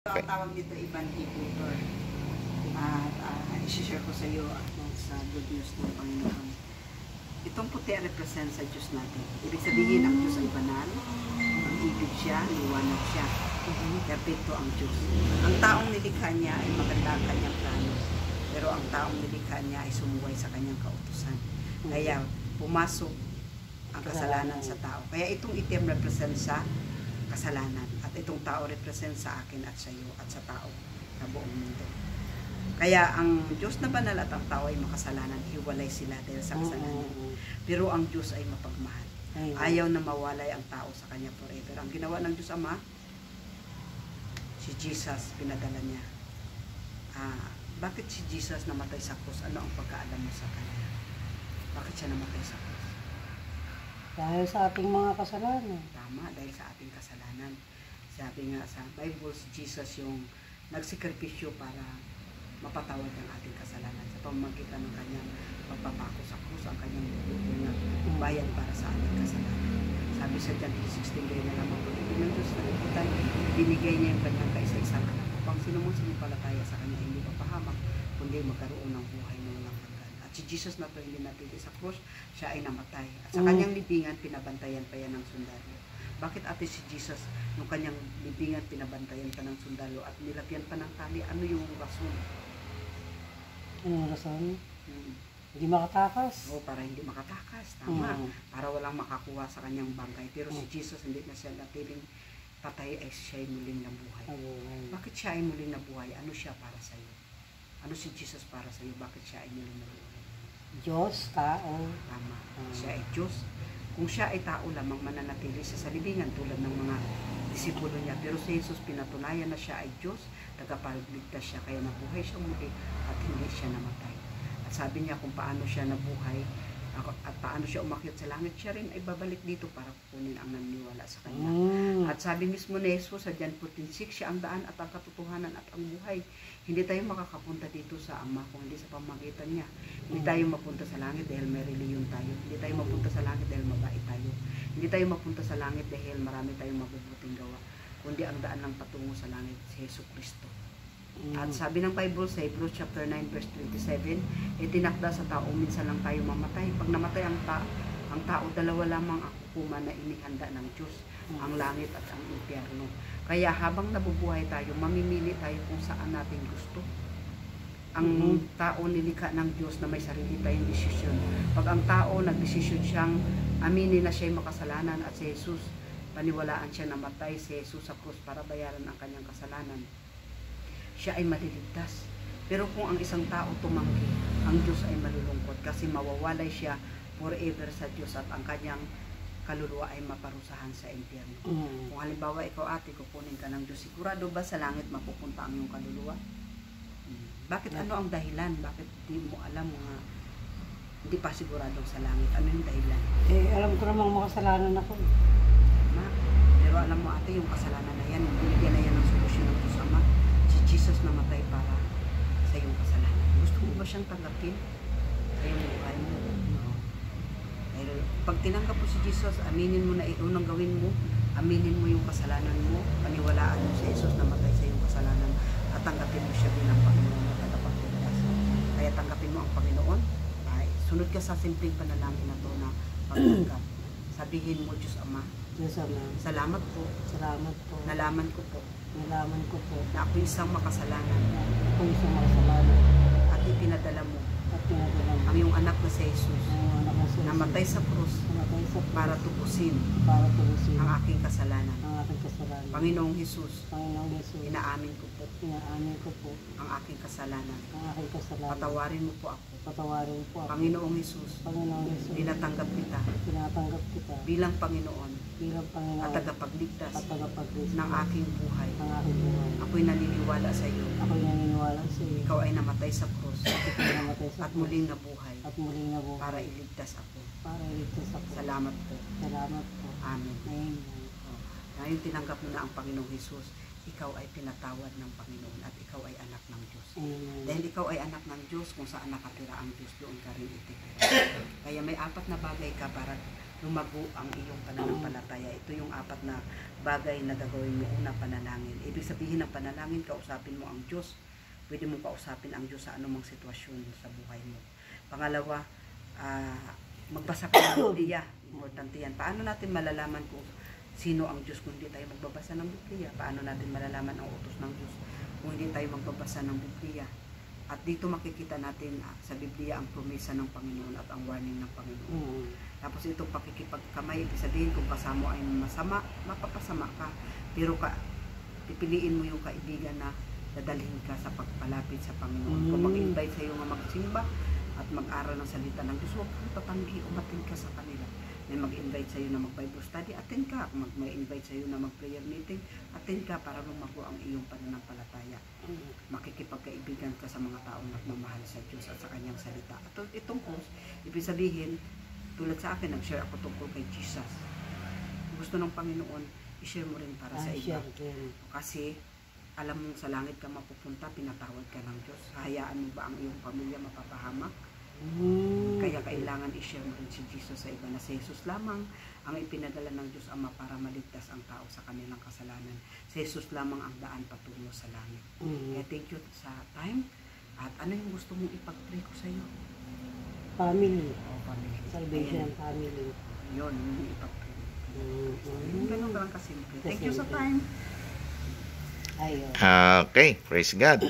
Ang tawag dito ibang inhibitor. At i-share ko sa iyo sa good news ng Panginoon. Itong puti represent sa Diyos natin. Ibig sabihin, ang Diyos ay banal, ang ibig siya, liwanag siya. Perpekto ang Diyos. Ang taong nilikha niya ay maganda ang kanyang plano. Pero ang taong nilikha niya ay sumuway sa kanyang kautusan. Kaya pumasok ang kasalanan sa tao. Kaya itong itim represent sa kasalanan. At itong tao represent sa akin at sa iyo at sa tao sa buong mundo. Kaya ang Diyos na banal at ang tao ay makasalanan, hiwalay sila dahil sa kasalanan. Pero ang Diyos ay mapagmahal. Ayaw na mawalay ang tao sa Kanya forever. Ang ginawa ng Diyos Ama, si Jesus, pinadala niya. Bakit si Jesus namatay sa krus? Ano ang pagkaalam mo sa Kanya? Bakit siya namatay sa krus? Dahil sa ating mga kasalanan. Tama, dahil sa ating kasalanan. Sabi nga sa Bible, si Jesus yung nagsikripisyo para mapatawad ang ating kasalanan sa pamamagitan ng kanyang pagpapako sa krus, ang kanyang bubukong na bayan para sa ating kasalanan. Sabi sa John 3:16, gaya na lamang pag-ibig ng Diyos na iputan, binigay niya yung kanyang kaisa-isang anak upang sinumpalataya sa kanya hindi mapahamak, kundi magkaroon ng buhay na walang hanggan. At si Jesus na ito hindi natili sa krus, siya ay namatay. At sa kanyang libingan, pinabantayan pa yan ng sundalo. Bakit ate si Jesus, nung kanyang libingan, pinabantayan pa ng sundalo at nilagyan pa ng tali? Ano yung rason? Anong rason? Hindi makatakas. Oo, para hindi makatakas. Tama. Para walang makakuha sa kanyang bangkay. Pero si Jesus, hindi na siya natiling patay, ay siya ay muling nabuhay. Bakit siya ay muling nabuhay? Ano siya para sa iyo? Ano si Jesus para sa iyo? Bakit siya ay muling nabuhay? Diyos, tao. Tama. Siya ay Diyos. Kung siya ay tao lamang, mananatili siya sa libingan tulad ng mga disipulo niya. Pero si Jesus, pinatunayan na siya ay Diyos, tagapagligtas siya, kaya nabuhay siya muli at hindi siya namatay. At sabi niya kung paano siya nabuhay at paano siya umakyat sa langit, siya rin ay babalik dito para kukunin ang naniniwala sa kanya. At sabi mismo ni Jesus sa John 14:6, siya ang daan at ang katotohanan at ang buhay. Hindi tayo makakapunta dito sa Ama kung hindi sa pamamagitan niya. Hindi tayo mapunta sa langit dahil may reliyon tayo. Hindi tayo mapunta sa langit dahil mabait tayo. Hindi tayo mapunta sa langit dahil marami tayong mabubuting gawa. Kundi ang daan ng patungo sa langit, si Jesu Kristo. At sabi ng Bible sa Hebrews chapter 9 verse 27, itinakda sa tao minsan lang tayo mamatay. Pag namatay ang tao, dalawa lamang ang hukuman na inihanda ng Diyos, ang langit at ang impyerno. Kaya habang nabubuhay tayo, mamimili tayo kung saan natin gusto. Ang tao nilikha ng Diyos na may sarili tayong desisyon. Pag ang tao nagdesisyon siyang aminin na siya'y makasalanan at si Jesus, paniwalaan siya na matay si Jesus sa krus para bayaran ang kanyang kasalanan, siya ay maliligtas. Pero kung ang isang tao tumanggi, ang Diyos ay malulungkot kasi mawawalay siya forever sa Diyos at ang kanyang kaluluwa ay maparusahan sa impyerno. Kung halimbawa ikaw ate, kukunin ka ng Diyos, sigurado ba sa langit mapupunta ang iyong kaluluwa? Bakit ano ang dahilan? Bakit di mo alam mga hindi pa sigurado sa langit? Ano yung dahilan? Alam ko namang makasalanan ako. Pero alam mo ate, yung kasalanan na yan, binigyan na yan ng solusyon ng Diyos Ama. Si Jesus namatay para sa iyong kasalanan. Gusto mo ba siyang tanggapin sa iyong buhay mo? Dahil pag tinanggap mo si Jesus, aminin mo na unang gawin mo, aminin mo yung kasalanan mo, paniwalaan mo si Jesus namatay sa iyong kasalanan at tanggapin mo siya bilang Panginoon at tagapagligtas. Kaya tanggapin mo ang Panginoon, sunod ka sa simpleng panalangin na to na pagtanggap. Sabihin mo, Diyos Ama, Diyos Ama, salamat po. salamat po. Nalaman ko po Na ako isang makasalanan ako isang makasalanan. at ipinadala mo At pinadala mo ang iyong anak na si Jesus ang anak na si namatay sa krus namatay sa para tubusin para tubusin ang aking kasalanan. ang aking kasalanan. Panginoong Jesus, Panginoong Yesus, inaamin ko po inaamin ko po ang aking kasalanan. ang aking kasalanan. Patawarin mo po ako. Patawarin po ako. Panginoong Jesus, Panginoong Yesus, tinatanggap kita tinatanggap kita bilang Panginoon bilang Panginoon at tagapagligtas at tagapagligtas ng aking buhay. ng aking buhay. Ako'y naniniwala sa iyo. Ako'y naniniwala sa iyo. Ikaw ay namatay sa krus Ikaw ay namatay sa at krus muling nabuhay at muling nabuhay para iligtas ako. para iligtas ako. Salamat po. Salamat po. Amen. Amen. Ngayon tinanggap mo na ang Panginoong Jesus, ikaw ay pinatawad ng Panginoon at ikaw ay anak ng Diyos. Amen. Dahil ikaw ay anak ng Diyos, kung saan nakatira ang Diyos, doon ka rin ititira. Kaya may 4 na bagay ka para lumago ang iyong pananampalataya. Ito yung 4 na bagay na gagawin mo. Una, panalangin. Ibig sabihin ng panalangin, kausapin mo ang Diyos. Pwede mo kausapin ang Diyos sa anumang sitwasyon sa buhay mo. Pangalawa, magbasa ka ng Biblia. Importante yan. Paano natin malalaman kung sino ang Diyos kung hindi tayo magbabasa ng Biblia? Paano natin malalaman ang utos ng Diyos kung hindi tayo magbabasa ng Biblia? At dito makikita natin sa Biblia ang promesa ng Panginoon at ang warning ng Panginoon. Tapos itong pakikipagkamay, ibig sabihin kung kasama ay masama, mapapasama ka. Pero pipiliin mo yung kaibigan na dadalhin ka sa pagpalapit sa Panginoon. Kung mag-invite sa iyo nga magsimba at mag-aral ng salita ng Diyos, huwag kang tatanggi, umatin ka sa kanila. May mag-invite sa iyo na mag-Bible study, attend ka. May invite sa iyo na mag-prayer meeting, attend ka para lumago ang iyong pananampalataya. Makikipagkaibigan ka sa mga taong nagmamahal sa Diyos at sa kanyang salita. At itong course, ibig sabihin, tulad sa akin, nag-share ako tungkol kay Jesus. Gusto ng Panginoon, i-share mo rin para sa iba. Kasi, alam mong sa langit ka mapupunta, pinatawad ka ng Diyos. Hayaan mo ba ang iyong pamilya mapapahamak? Kaya kailangan i-share mo rin si Jesus sa iba na si Jesus lamang ang ipinadala ng Diyos Ama para maligtas ang tao sa kanilang kasalanan. Si Jesus lamang ang daan patungo sa langit. Kaya thank you sa time. At ano yung gusto mong ipag-pray ko sa iyo? Family. Family. Salvation and family. Yun, yung ipag-pray. Yung ganun lang kasimple. Thank you sa time. Ayun. Okay, praise God.